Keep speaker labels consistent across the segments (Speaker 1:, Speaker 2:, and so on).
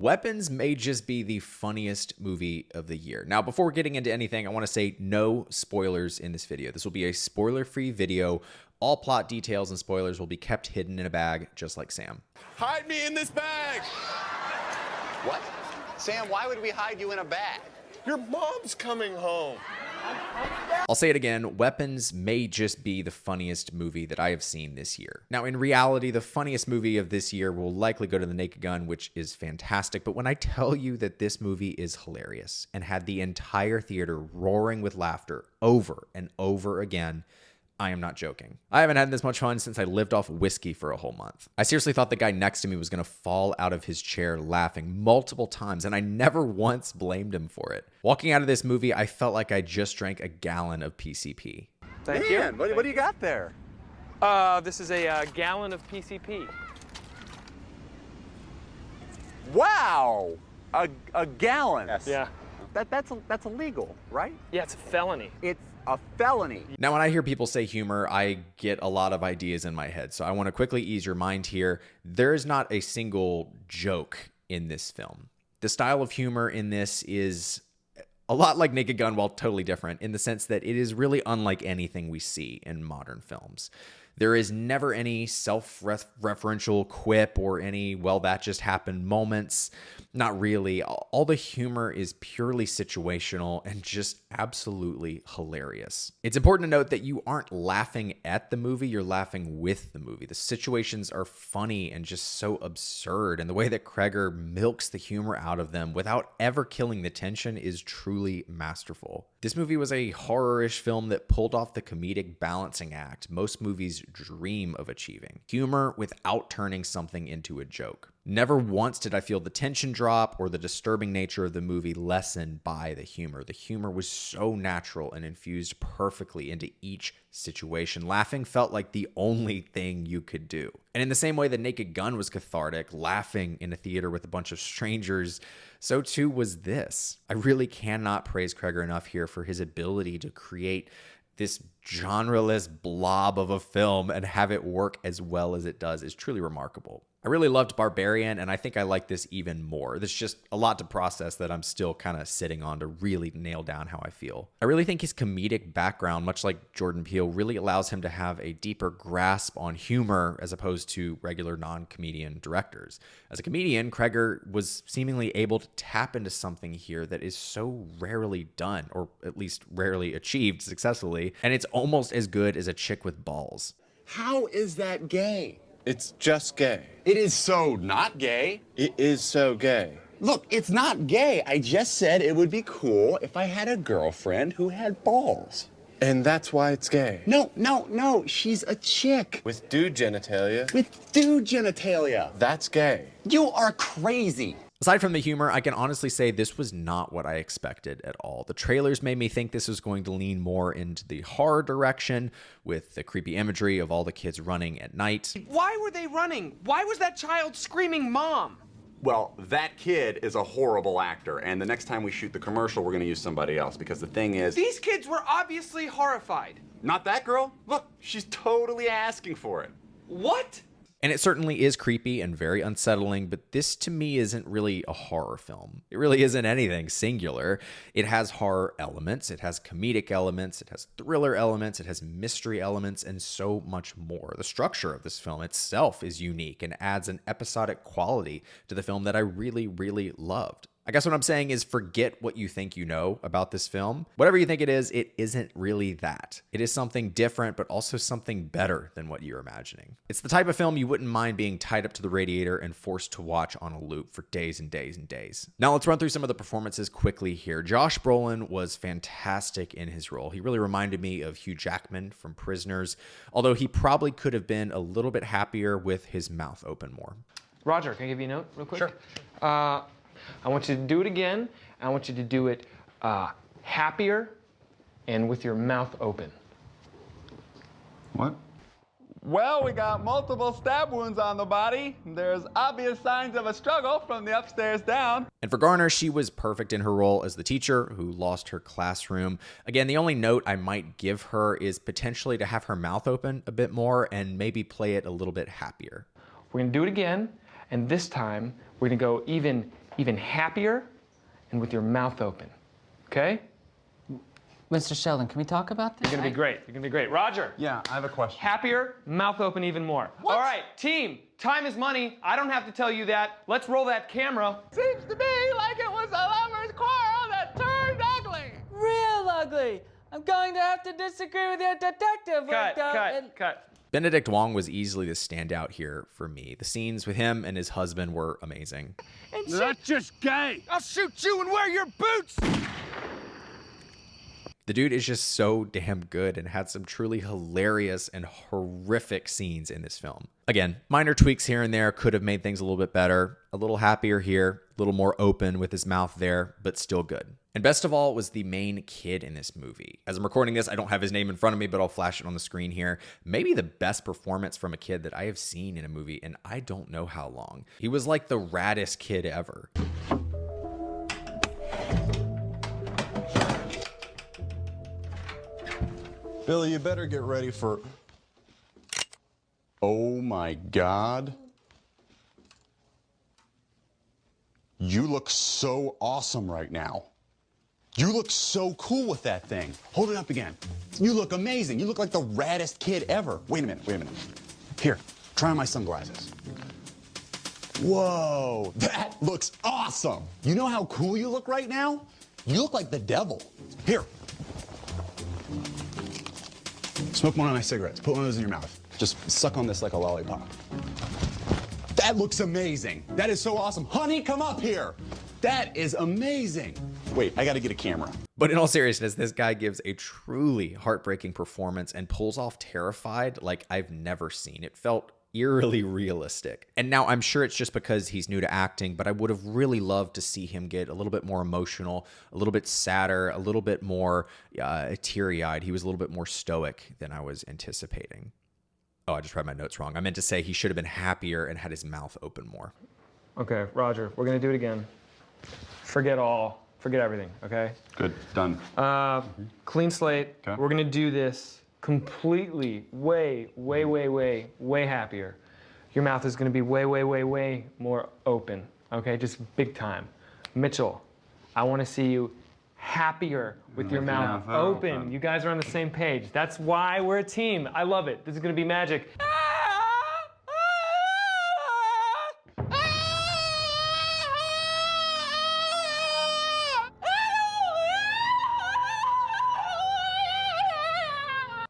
Speaker 1: Weapons may just be the funniest movie of the year. Now, before getting into anything, I want to say no spoilers in this video. This will be a spoiler-free video. All plot details and spoilers will be kept hidden in a bag, just like Sam.
Speaker 2: Hide me in this bag!
Speaker 3: What? Sam, why would we hide you in a bag?
Speaker 2: Your mom's coming home.
Speaker 1: I'll say it again, Weapons may just be the funniest movie that I have seen this year. Now, in reality, the funniest movie of this year will likely go to The Naked Gun, which is fantastic. But when I tell you that this movie is hilarious and had the entire theater roaring with laughter over and over again, I am not joking. I haven't had this much fun since I lived off whiskey for a whole month. I seriously thought the guy next to me was gonna fall out of his chair laughing multiple times, and I never once blamed him for it. Walking out of this movie, I felt like I just drank a gallon of PCP.
Speaker 3: Thank you. What do you got there?
Speaker 4: This is a gallon of PCP.
Speaker 3: Wow! A gallon.
Speaker 2: Yes.
Speaker 4: Yeah.
Speaker 3: That's illegal, right?
Speaker 4: Yeah, it's a felony.
Speaker 3: It's a felony.
Speaker 1: Now, when I hear people say humor, I get a lot of ideas in my head. So I want to quickly ease your mind here. There is not a single joke in this film. The style of humor in this is a lot like Naked Gun, while totally different, in the sense that it is really unlike anything we see in modern films. There is never any self-referential quip or any, well, that just happened moments. Not really. All the humor is purely situational and just absolutely hilarious. It's important to note that you aren't laughing at the movie, you're laughing with the movie. The situations are funny and just so absurd, and the way that Kreger milks the humor out of them without ever killing the tension is truly masterful. This movie was a horror-ish film that pulled off the comedic balancing act most movies dream of achieving. Humor without turning something into a joke. Never once did I feel the tension drop or the disturbing nature of the movie lessen by the humor. The humor was so natural and infused perfectly into each situation. Laughing felt like the only thing you could do. And in the same way that Naked Gun was cathartic, laughing in a theater with a bunch of strangers, so too was this. I really cannot praise Kreger enough here for his ability to create this genreless blob of a film and have it work as well as it does is truly remarkable. I really loved Barbarian, and I think I like this even more. There's just a lot to process that I'm still kind of sitting on to really nail down how I feel. I really think his comedic background, much like Jordan Peele, really allows him to have a deeper grasp on humor as opposed to regular non-comedian directors. As a comedian, Kreger was seemingly able to tap into something here that is so rarely done, or at least rarely achieved successfully, and it's almost as good as A Chick with Balls.
Speaker 2: How is that gay? It's just gay.
Speaker 3: It is so not gay.
Speaker 2: It is so gay.
Speaker 3: Look, it's not gay. I just said it would be cool if I had a girlfriend who had balls.
Speaker 2: And that's why it's gay.
Speaker 3: No. She's a chick.
Speaker 2: With dude genitalia.
Speaker 3: With dude genitalia.
Speaker 2: That's gay.
Speaker 3: You are crazy.
Speaker 1: Aside from the humor, I can honestly say this was not what I expected at all. The trailers made me think this was going to lean more into the horror direction with the creepy imagery of all the kids running at night.
Speaker 4: Why were they running? Why was that child screaming mom?
Speaker 5: Well, that kid is a horrible actor, and the next time we shoot the commercial, we're gonna use somebody else, because the thing is...
Speaker 4: These kids were obviously horrified.
Speaker 5: Not that girl. Look, she's totally asking for it.
Speaker 4: What?
Speaker 1: And it certainly is creepy and very unsettling, but this to me isn't really a horror film. It really isn't anything singular. It has horror elements, it has comedic elements, it has thriller elements, it has mystery elements, and so much more. The structure of this film itself is unique and adds an episodic quality to the film that I really, really loved. I guess what I'm saying is forget what you think you know about this film. Whatever you think it isn't really that. It is something different, but also something better than what you're imagining. It's the type of film you wouldn't mind being tied up to the radiator and forced to watch on a loop for days and days and days. Now let's run through some of the performances quickly here. Josh Brolin was fantastic in his role. He really reminded me of Hugh Jackman from Prisoners, although he probably could have been a little bit happier with his mouth open more.
Speaker 4: Roger, can I give you a note real quick?
Speaker 3: Sure.
Speaker 4: I want you to do it again. I want you to do it happier and with your mouth open.
Speaker 5: What?
Speaker 6: Well, we got multiple stab wounds on the body. There's obvious signs of a struggle from the upstairs down.
Speaker 1: And for Garner, she was perfect in her role as the teacher who lost her classroom. Again, the only note I might give her is potentially to have her mouth open a bit more and maybe play it a little bit happier.
Speaker 4: We're gonna do it again, and this time we're gonna go even even happier, and with your mouth open. Okay?
Speaker 7: Mr. Sheldon, can we talk about this?
Speaker 4: You're gonna be great. You're gonna be great. Roger.
Speaker 6: Yeah, I have a question.
Speaker 4: Happier, mouth open even more. All right, team, time is money. I don't have to tell you that. Let's roll that camera.
Speaker 6: Seems to me like it was a lover's quarrel that turned ugly.
Speaker 7: Real ugly. I'm going to have to disagree with your detective.
Speaker 4: Cut.
Speaker 1: Benedict Wong was easily the standout here for me. The scenes with him and his husband were amazing.
Speaker 6: That's just gay.
Speaker 4: I'll shoot you and wear your boots.
Speaker 1: The dude is just so damn good and had some truly hilarious and horrific scenes in this film. Again, minor tweaks here and there could have made things a little bit better. A little happier here, a little more open with his mouth there, but still good. And best of all was the main kid in this movie. As I'm recording this, I don't have his name in front of me, but I'll flash it on the screen here. Maybe the best performance from a kid that I have seen in a movie in I don't know how long. He was like the raddest kid ever.
Speaker 3: Billy, you better get ready for... Oh my God. You look so awesome right now. You look so cool with that thing. Hold it up again. You look amazing. You look like the raddest kid ever. Wait a minute. Here, try on my sunglasses. Whoa, that looks awesome. You know how cool you look right now? You look like the devil. Here. Smoke one of my cigarettes. Put one of those in your mouth. Just suck on this like a lollipop. That looks amazing. That is so awesome. Honey, come up here. That is amazing. Wait, I gotta get a camera.
Speaker 1: But in all seriousness, this guy gives a truly heartbreaking performance and pulls off Terrified like I've never seen. It felt eerily realistic. And now I'm sure it's just because he's new to acting, but I would have really loved to see him get a little bit more emotional, a little bit sadder, a little bit more teary-eyed. He was a little bit more stoic than I was anticipating. Oh, I just read my notes wrong. I meant to say he should have been happier and had his mouth open more.
Speaker 4: Okay, Roger, we're gonna do it again. Forget everything, okay?
Speaker 3: Good, done.
Speaker 4: Clean slate.
Speaker 3: Okay.
Speaker 4: We're gonna do this completely way happier. Your mouth is gonna be way more open, okay? Just big time. Mitchell, I wanna see you happier with your mouth open. You guys are on the same page. That's why we're a team. I love it. This is gonna be magic.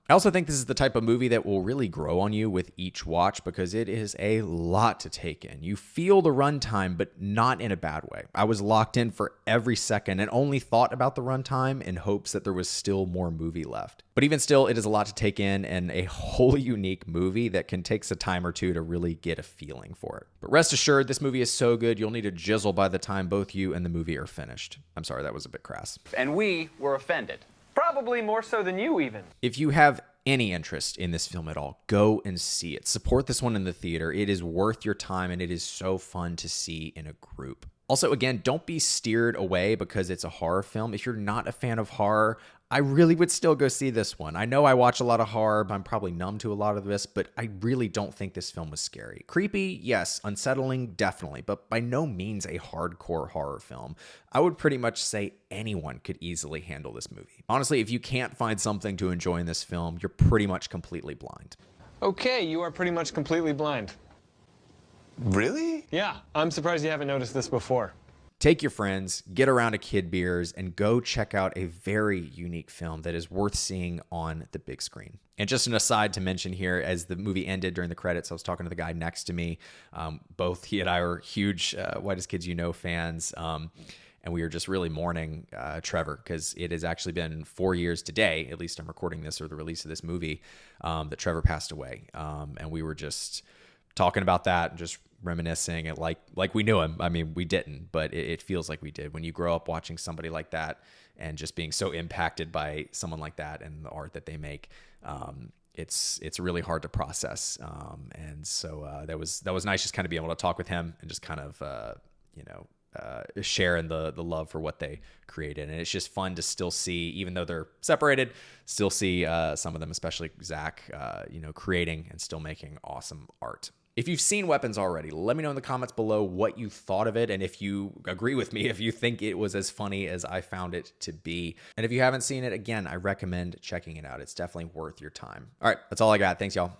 Speaker 1: I also think this is the type of movie that will really grow on you with each watch because it is a lot to take in. You feel the runtime, but not in a bad way. I was locked in for every second and only thought about the runtime in hopes that there was still more movie left. But even still, it is a lot to take in and a wholly unique movie that can take a time or two to really get a feeling for it. But rest assured, this movie is so good, you'll need a jizzle by the time both you and the movie are finished. I'm sorry, that was a bit crass.
Speaker 5: And we were offended.
Speaker 4: Probably more so than you even.
Speaker 1: If you have any interest in this film at all, go and see it. Support this one in the theater. It is worth your time and it is so fun to see in a group. Also, again, don't be steered away because it's a horror film. If you're not a fan of horror, I really would still go see this one. I know I watch a lot of horror, but I'm probably numb to a lot of this, but I really don't think this film was scary. Creepy, yes. Unsettling, definitely, but by no means a hardcore horror film. I would pretty much say anyone could easily handle this movie. Honestly, if you can't find something to enjoy in this film, you're pretty much completely blind.
Speaker 4: Okay, you are pretty much completely blind.
Speaker 3: Really?
Speaker 4: Yeah, I'm surprised you haven't noticed this before.
Speaker 1: Take your friends, get around a kid beers, and go check out a very unique film that is worth seeing on the big screen. And just an aside to mention here, as the movie ended during the credits, I was talking to the guy next to me. Both he and I are huge Whitest Kids You Know fans. And we were just really mourning Trevor because it has actually been 4 years today, at least I'm recording this or the release of this movie, that Trevor passed away. And we were just talking about that and just reminiscing and like we knew him. I mean, we didn't, but it feels like we did. When you grow up watching somebody like that and just being so impacted by someone like that and the art that they make, it's really hard to process. And so that was nice just kind of being able to talk with him and just kind of, share in the love for what they created. And it's just fun to still see, even though they're separated, still see some of them, especially Zach, creating and still making awesome art. If you've seen Weapons already, let me know in the comments below what you thought of it and if you agree with me, if you think it was as funny as I found it to be. And if you haven't seen it, again, I recommend checking it out. It's definitely worth your time. All right, that's all I got. Thanks, y'all.